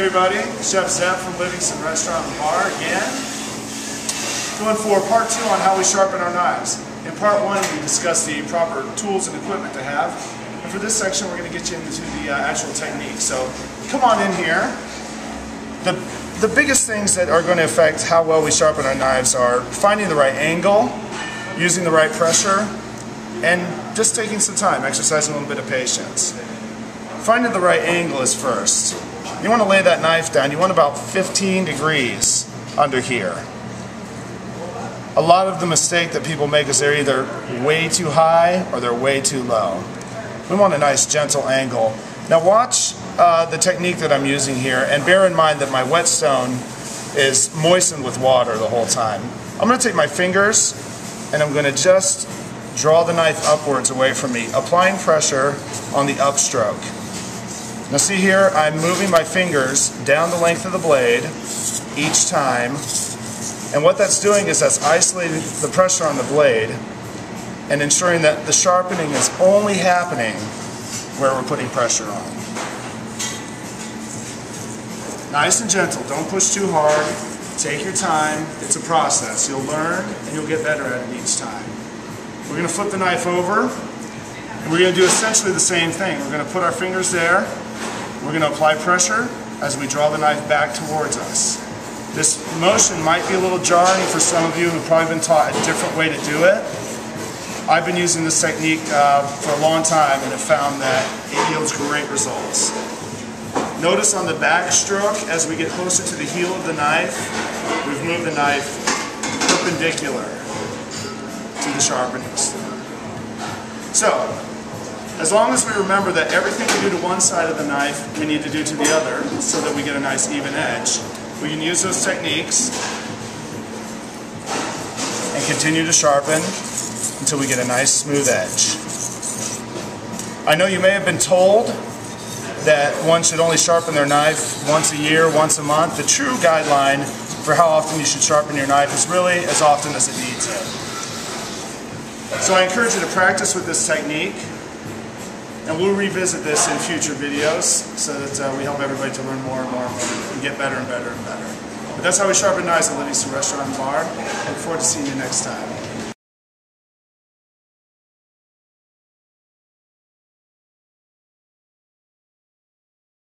everybody, Chef Zeb from Livingston Restaurant and Bar again. Going for part 2 on how we sharpen our knives. In part 1 we discussed the proper tools and equipment to have. And for this section we're going to get you into the actual technique. So come on in here. The biggest things that are going to affect how well we sharpen our knives are finding the right angle, using the right pressure, and just taking some time, exercising a little bit of patience. Finding the right angle is first. You want to lay that knife down. You want about 15 degrees under here. A lot of the mistake that people make is they're either way too high or they're way too low. We want a nice gentle angle. Now watch the technique that I'm using here, and bear in mind that my whetstone is moistened with water the whole time. I'm going to take my fingers and I'm going to just draw the knife upwards away from me, applying pressure on the upstroke. Now see here, I'm moving my fingers down the length of the blade each time, and what that's doing is that's isolating the pressure on the blade and ensuring that the sharpening is only happening where we're putting pressure on. Nice and gentle, don't push too hard, take your time, it's a process. You'll learn and you'll get better at it each time. We're going to flip the knife over and we're going to do essentially the same thing. We're going to put our fingers there, we're going to apply pressure as we draw the knife back towards us. This motion might be a little jarring for some of you who've probably been taught a different way to do it. I've been using this technique for a long time and have found that it yields great results. Notice on the back stroke, as we get closer to the heel of the knife, we've moved the knife perpendicular to the sharpening stone. So, as long as we remember that everything we do to one side of the knife, we need to do to the other, so that we get a nice even edge, we can use those techniques and continue to sharpen until we get a nice smooth edge. I know you may have been told that one should only sharpen their knife once a year, once a month. The true guideline for how often you should sharpen your knife is really as often as it needs it. So I encourage you to practice with this technique, and we'll revisit this in future videos so that we help everybody to learn more and more and get better and better and better. But that's how we sharpen knives at Livingston Restaurant and Bar. I look forward to seeing you next time.